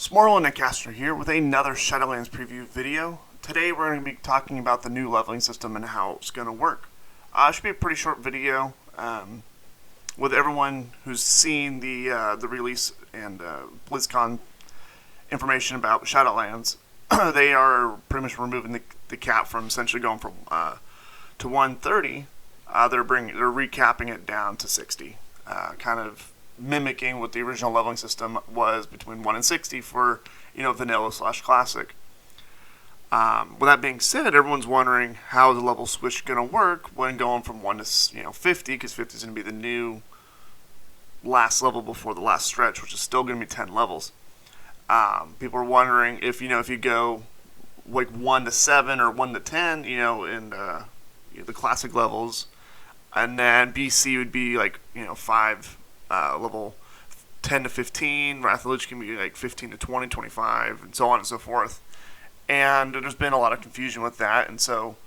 Smorlin and Castro here with another Shadowlands preview video. Today we're going to be talking about the new leveling system and how it's going to work. It should be a pretty short video with everyone who's seen the release and BlizzCon information about Shadowlands. They are pretty much removing the cap from essentially going from to 130. They're recapping it down to 60, kind of mimicking what the original leveling system was between 1 and 60 for, vanilla / classic. With that being said, everyone's wondering how the level switch going to work when going from 1 to 50, because 50 is going to be the new last level before the last stretch, which is still going to be 10 levels. People are wondering if you go like 1 to 7 or 1 to 10, in the classic levels, and then BC would be like 5. Level 10 to 15, Wrath of the Lich can be like 15 to 20, 25, and so on and so forth. And there's been a lot of confusion with that, and so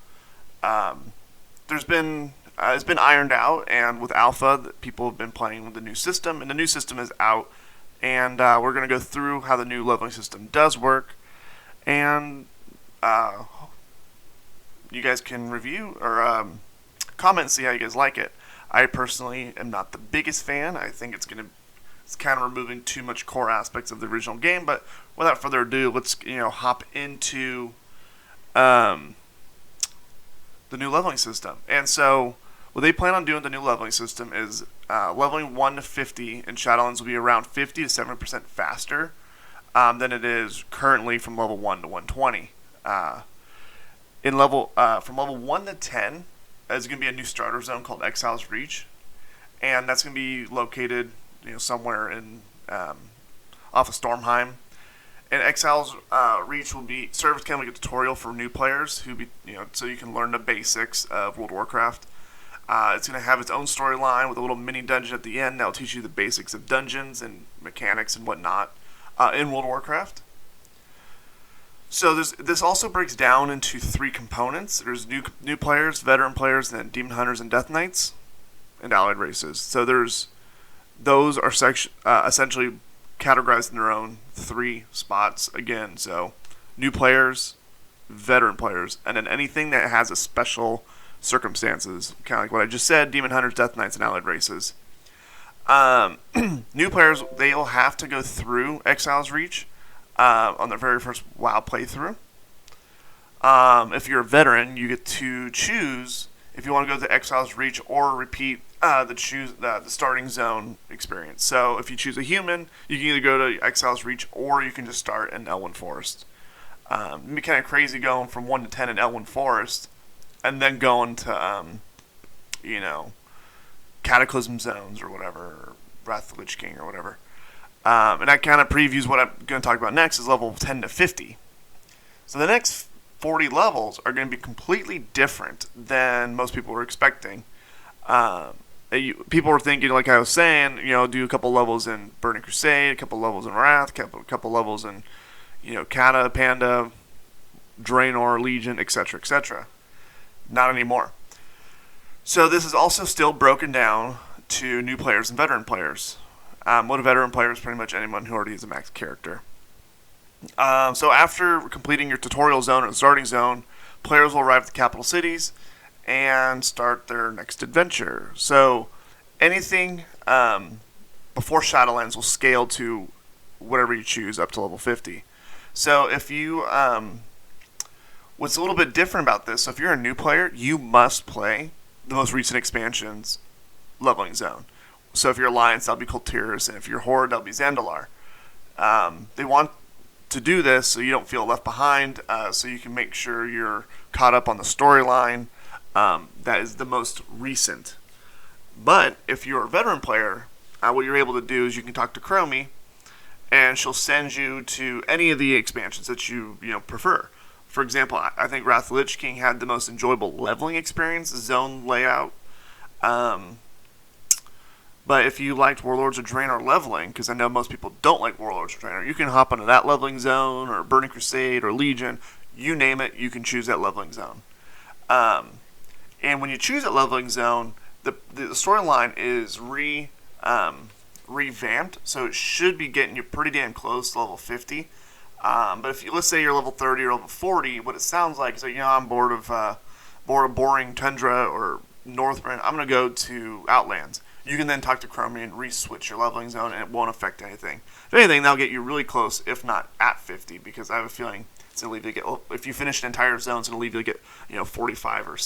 it's been ironed out. And with Alpha, people have been playing with the new system, and the new system is out. And we're going to go through how the new leveling system does work, and you guys can review or comment and see how you guys like it. I personally am not the biggest fan. I think it's kind of removing too much core aspects of the original game. But without further ado, let's hop into the new leveling system. And so what they plan on doing with the new leveling system is leveling 1 to 50 in Shadowlands will be around 50 to 70% faster than it is currently from level 1 to 120. From level 1 to 10. There's going to be a new starter zone called Exile's Reach, and that's going to be located, somewhere in off of Stormheim. And Exile's Reach will serve as kind of like a tutorial for new players so you can learn the basics of World of Warcraft. It's going to have its own storyline with a little mini dungeon at the end that will teach you the basics of dungeons and mechanics and whatnot in World of Warcraft. So this also breaks down into 3 components. There's new players, veteran players, and then demon hunters and death knights, and allied races. So those are essentially categorized in their own 3 spots again. So new players, veteran players, and then anything that has a special circumstances, kind of like what I just said: demon hunters, death knights, and allied races. New players, they'll have to go through Exile's Reach on their very first WoW playthrough. If you're a veteran, you get to choose if you want to go to Exile's Reach or repeat the starting zone experience. So if you choose a human, you can either go to Exile's Reach or you can just start in Elwyn Forest. It'd be kind of crazy going from 1 to 10 in Elwyn Forest and then going to Cataclysm Zones or whatever, or Wrath of the Lich King or whatever. And that kind of previews what I'm going to talk about next, is level 10 to 50. So the next 40 levels are going to be completely different than most people were expecting. People were thinking, like I was saying, do a couple levels in Burning Crusade, a couple levels in Wrath, a couple levels in, Kata, Panda, Draenor, Legion, etc., etc. Not anymore. So this is also still broken down to new players and veteran players. What a veteran player is pretty much anyone who already has a max character. So after completing your tutorial zone or the starting zone, players will arrive at the capital cities and start their next adventure. So anything before Shadowlands will scale to whatever you choose up to level 50. So if you... what's a little bit different about this, so if you're a new player, you must play the most recent expansion's leveling zone. So if you're Alliance, that'll be Kul Tiras, and if you're Horde, that'll be Zandalar. They want to do this so you don't feel left behind, so you can make sure you're caught up on the storyline that is the most recent. But if you're a veteran player, what you're able to do is you can talk to Chromie, and she'll send you to any of the expansions that you prefer. For example, I think Wrath of the Lich King had the most enjoyable leveling experience, zone layout. But if you liked Warlords of Draenor leveling, because I know most people don't like Warlords of Draenor, you can hop into that leveling zone, or Burning Crusade, or Legion. You name it, you can choose that leveling zone. And when you choose that leveling zone, the storyline is revamped, so it should be getting you pretty damn close to level 50. But if you, let's say you're level 30 or level 40, what it sounds like is that, I'm bored of boring Tundra or Northrend. I'm gonna go to Outlands. You can then talk to Chromium, re-switch your leveling zone, and it won't affect anything. If anything, that'll get you really close, if not at 50, because I have a feeling it's gonna leave you get. Well, if you finish an entire zone, it's gonna leave you get 45 or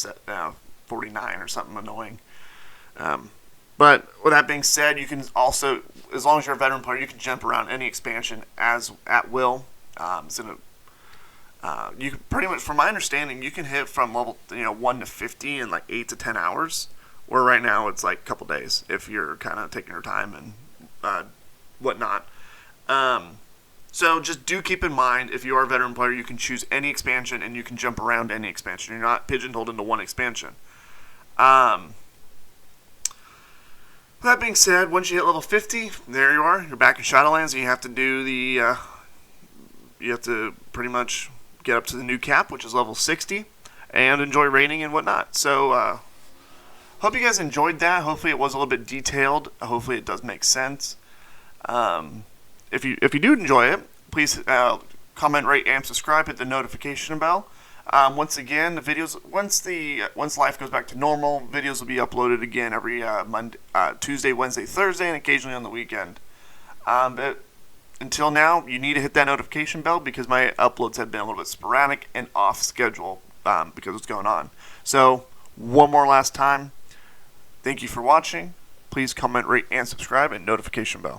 49 or something annoying. But with that being said, you can also, as long as you're a veteran player, you can jump around any expansion as at will. You can pretty much, from my understanding, you can hit from level 1 to 50 in like 8 to 10 hours. Where right now it's like a couple days if you're kind of taking your time and whatnot. So just do keep in mind, if you are a veteran player, you can choose any expansion and you can jump around any expansion. You're not pigeonholed into one expansion. With that being said, once you hit level 50, there you are. You're back in Shadowlands, and you have to do you have to pretty much get up to the new cap, which is level 60, and enjoy raiding and whatnot. So, hope you guys enjoyed that. Hopefully it was a little bit detailed. Hopefully it does make sense. If you do enjoy it, please comment, rate, and subscribe. Hit the notification bell. Once again, the videos once life goes back to normal, videos will be uploaded again every Tuesday, Wednesday, Thursday, and occasionally on the weekend. But until now, you need to hit that notification bell because my uploads have been a little bit sporadic and off schedule because of what's going on. So one more last time. Thank you for watching. Please comment, rate, and subscribe, and notification bell.